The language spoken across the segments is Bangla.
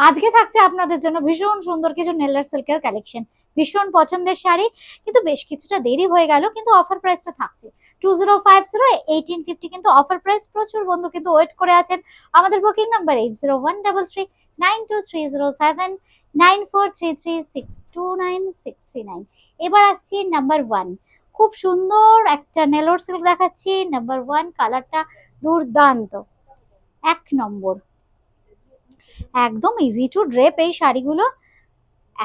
আজকে থাকছে আপনাদের জন্য ভীষণ সুন্দর কিছু নেলার সিল্কের কালেকশন, ভীষণ পছন্দের শাড়ি। কিন্তু বেশ কিছুটা দেরি হয়ে গেল, কিন্তু অফার প্রাইসটা থাকছে 2050, 1850 কিন্তু অফার প্রাইস। প্রচুর বন্ধু কিন্তু ওয়েট করে আছেন। আমাদের বুকিং নাম্বার 80133923079433629629। এবার আসছি নাম্বার 1। খুব সুন্দর একটা নেলোর সিল্ক দেখাচ্ছি। নাম্বার 1 কালারটা দুর্দান্ত, এক নম্বর, একদম ইজি টু ড্রেপ এই শাড়িগুলো।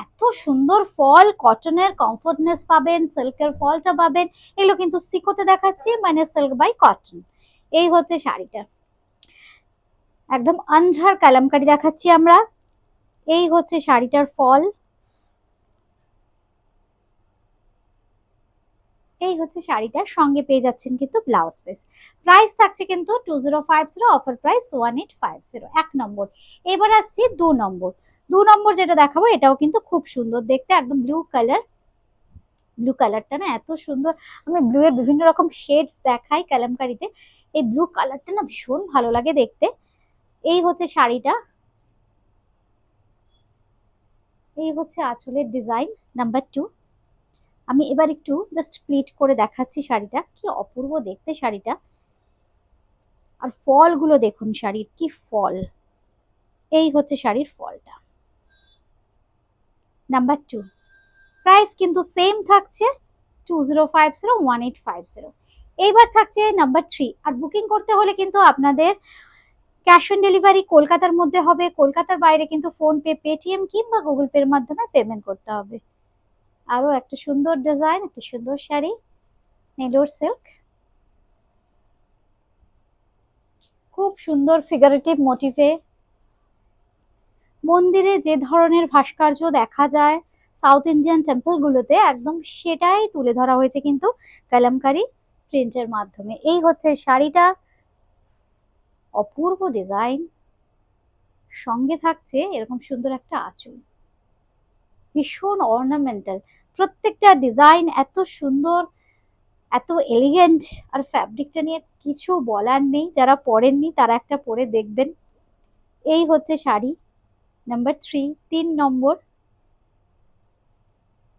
এত সুন্দর ফল, কটনের কমফোর্টনেস পাবেন, সিল্কের ফলটা পাবেন। এগুলো কিন্তু সিকোতে দেখাচ্ছি, মানে সিল্ক বাই কটন। এই হচ্ছে শাড়িটা, একদম আন্ধার কালামকারি দেখাচ্ছি আমরা। এই হচ্ছে শাড়িটার ফল, এই হচ্ছে শাড়িটার সঙ্গে পেয়ে যাচ্ছেন কিন্তু ব্লাউজ পিস। প্রাইস থাকছে কিন্তু 2050, অফার প্রাইস 1850, এক নম্বর। এবার আসছি 2 নম্বর। 2 নম্বর যেটা দেখাবো এটাও কিন্তু খুব সুন্দর দেখতে, একদম ব্লু কালার। ব্লু কালারটা না এত সুন্দর, আমি ব্লু এর বিভিন্ন রকম শেডস দেখাই কালামকারীতে, এই ব্লু কালারটা না ভীষণ ভালো লাগে দেখতে। এই হচ্ছে শাড়িটা, এই হচ্ছে আঁচলের ডিজাইন নাম্বার 2। আমি এবার একটু জাস্ট প্লিট করে দেখাচ্ছি শাড়িটা, কি অপূর্ব দেখতে শাড়িটা। আর ফলগুলো দেখুন শাড়ির, কি ফল। এই হচ্ছে শাড়ির ফলটা, নাম্বার 2। প্রাইস কিন্তু সেম থাকছে 2050, 1850। এইবার থাকছে নাম্বার 3। আর বুকিং করতে হলে কিন্তু আপনাদের ক্যাশ অন ডেলিভারি কলকাতার মধ্যে হবে, কলকাতার বাইরে কিন্তু ফোন পে, পেটিএম কিংবা গুগল পের মাধ্যমে পেমেন্ট করতে হবে। আরো একটা সুন্দর ডিজাইন, একটা সুন্দর শাড়ি, নেলোর সিল্ক, খুব সুন্দর ফিগারেটিভ মোটিভে। মন্দিরে যে ধরনের ভাস্কর্য দেখা যায় সাউথ ইন্ডিয়ান টেম্পল গুলোতে, একদম সেটাই তুলে ধরা হয়েছে কিন্তু কালামকারী প্রিন্টের মাধ্যমে। এই হচ্ছে শাড়িটা, অপূর্ব ডিজাইন, সঙ্গে থাকছে এরকম সুন্দর একটা আঁচল, ভীষণ অর্নামেন্টাল। প্রত্যেকটা ডিজাইন এত সুন্দর, এত এলিগেন্ট। আর ফ্যাব্রিকটা নিয়ে কিছু বলার নেই, যারা পরেননি তারা একটা পরে দেখবেন। এই হচ্ছে শাড়ি নাম্বার 3, 3 নম্বর।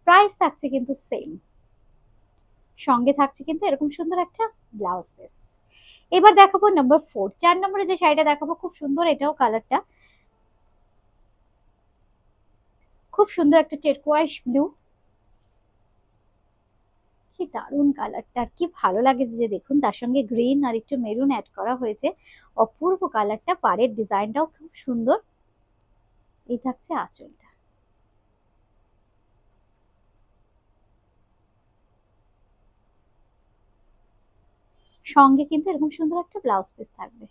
প্রাইস থাকছে কিন্তু সেম, সঙ্গে থাকছে কিন্তু এরকম সুন্দর একটা ব্লাউজ পিস। এবার দেখাবো নাম্বার 4। 4 নম্বরে যে শাড়িটা দেখাবো খুব সুন্দর, এটাও কালারটা খুব সুন্দর, একটা টেরকোয়াইশ ব্লু, কি দারুন কালারটা, আর কি ভালো লাগে যে দেখুন তার সঙ্গে গ্রিন আর একটু মেরুন অ্যাড করা হয়েছে, অপূর্ব কালারটা। পাড়ের ডিজাইনটাও খুব সুন্দর। এই থাকছে আঁচলটা, সঙ্গে কিন্তু এরকম সুন্দর একটা ব্লাউজ পিস থাকবে।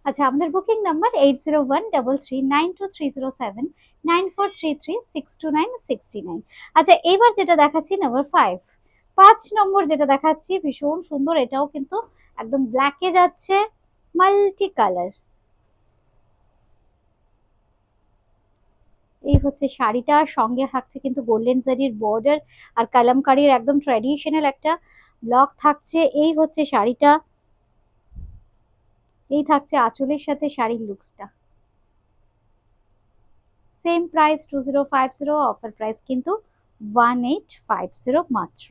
আচ্ছা, আমাদের বুকিং নাম্বার 801323079433629629। আচ্ছা, এবার যেটা দেখাচ্ছি নাম্বার 5। 5 নম্বর যেটা দেখাচ্ছি ভীষণ সুন্দর, এটাও কিন্তু একদম ব্ল্যাকে যাচ্ছে, মাল্টি কালার। এই হচ্ছে শাড়িটা, সঙ্গে থাকছে কিন্তু গোল্ডেন জারির বর্ডার আর কালামকারীর একদম ট্র্যাডিশনাল একটা ব্লক থাকছে। এই হচ্ছে শাড়িটা, এই থাকছে আঁচলের সাথে শাড়ির লুকসটা। সেম প্রাইস 2050, অফার প্রাইস কিন্তু 1850 মাত্র।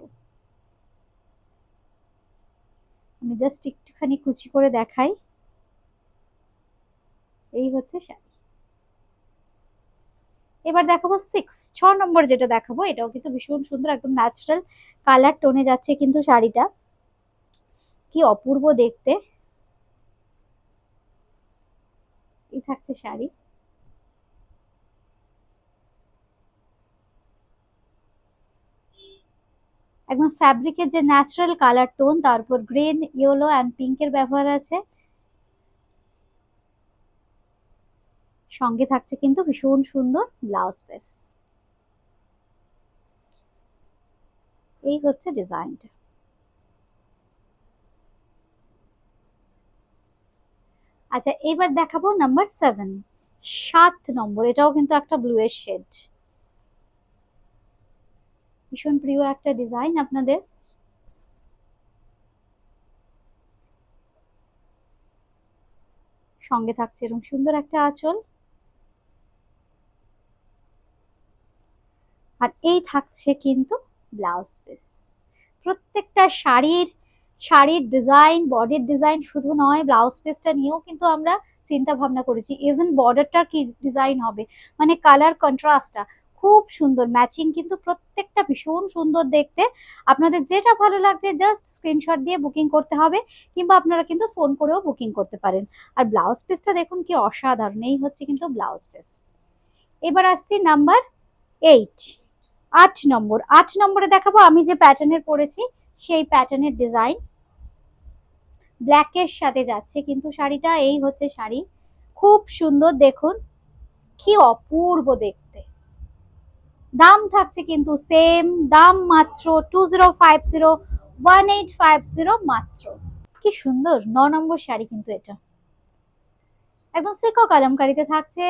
আমি জাস্ট একটুখানি কুচি করে দেখাই। এই হচ্ছে শাড়ি। এবার দেখাবো 6 নম্বর যেটা দেখাবো, এটাও কিন্তু ভীষণ সুন্দর, একদম ন্যাচারাল কালার টোনে যাচ্ছে কিন্তু শাড়িটা, কি অপূর্ব দেখতে। এই থাকছে শাড়ি, একদম ফ্যাব্রিকের যে ন্যাচারাল কালার টোন, তারপর গ্রিন, ইয়েলো অ্যান্ড পিঙ্কের ব্যবহার আছে। সঙ্গে থাকছে কিন্তু ভীষণ সুন্দর ব্লাউজ পিস। এই হচ্ছে ডিজাইনটা। আচ্ছা, এবার দেখাবো নাম্বার 7। 7 নম্বর, এটাও কিন্তু একটা ব্লু এর শেড, ভীষণ প্রিয় একটা ডিজাইন আপনাদের। সঙ্গে থাকছে এরকম সুন্দর একটা আঁচল, আর এই থাকছে কিন্তু ব্লাউজ পিস। প্রত্যেকটা শাড়ির ডিজাইন, বডির ডিজাইন শুধু নয়, ব্লাউজ পিসটা নিয়েও কিন্তু আমরা চিন্তা ভাবনা করেছি। ইভেন বর্ডারটা কি ডিজাইন হবে, মানে কালার কন্ট্রাস্টটা খুব সুন্দর, ম্যাচিং কিন্তু প্রত্যেকটা ভীষণ সুন্দর দেখতে। আপনাদের যেটা ভালো লাগছে জাস্ট স্ক্রিনশট দিয়ে বুকিং করতে হবে, কিংবা আপনারা কিন্তু ফোন করেও বুকিং করতে পারেন। আর ব্লাউজ পিসটা দেখুন কি অসাধারণ, এই হচ্ছে কিন্তু ব্লাউজ পিস। এবার আসছি নাম্বার 8, 8 নম্বর। 8 নম্বরে দেখাবো আমি যে প্যাটার্নের পরেছি সেই প্যাটার্নের ডিজাইন। ব্ল্যাকের সাথে যাচ্ছে কিন্তু শাড়িটা, এই হচ্ছে শাড়ি, খুব সুন্দর দেখুন, কি অপূর্ব দেখতে। দাম থাকছে কিন্তু সেম দাম, মাত্র 2050, 1850 মাত্র। কি সুন্দর 9 নম্বর শাড়ি কিন্তু এটা, একদম সিকো কালামকারীতে থাকছে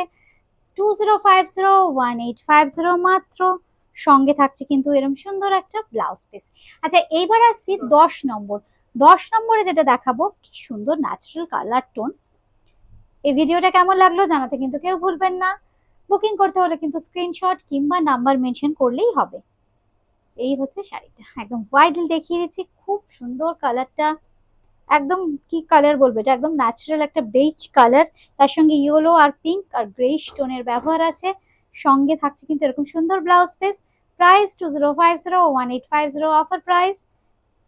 2050, 1850 মাত্র। সঙ্গে থাকছে কিন্তু এরকম সুন্দর একটা ব্লাউজ পিস। আচ্ছা এইবার আসছি 10 নম্বর। 10 নম্বরে যেটা দেখাবো, কি সুন্দর ন্যাচারাল কালার টোন। এই ভিডিওটা কেমন লাগলো জানাতে কিন্তু কেউ ভুলবেন না। বুকিং করতে হলে কিন্তু স্ক্রিনশট কিংবা নাম্বার মেনশন করলেই হবে। এই হচ্ছে শাড়িটা, একদম ওয়াইড দেখিয়ে দিচ্ছি, খুব সুন্দর কালারটা। একদম কি কালার বলবো, এটা একদম ন্যাচারাল একটা বেজ কালার, তার সঙ্গে ইয়েলো আর পিঙ্ক আর গ্রে স্টোনের ব্যবহার আছে। সঙ্গে থাকছে কিন্তু এরকম সুন্দর blouse piece. Price 2050, 1850 offer price.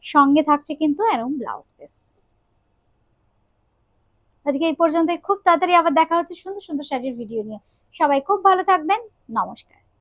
সঙ্গে থাকছে কিন্তু এরকম ব্লাউজ পিস। আজকে এই পর্যন্ত, খুব তাড়াতাড়ি আবার দেখা হচ্ছে সুন্দর সুন্দর শাড়ির ভিডিও নিয়ে। সবাই খুব ভালো থাকবেন, নমস্কার।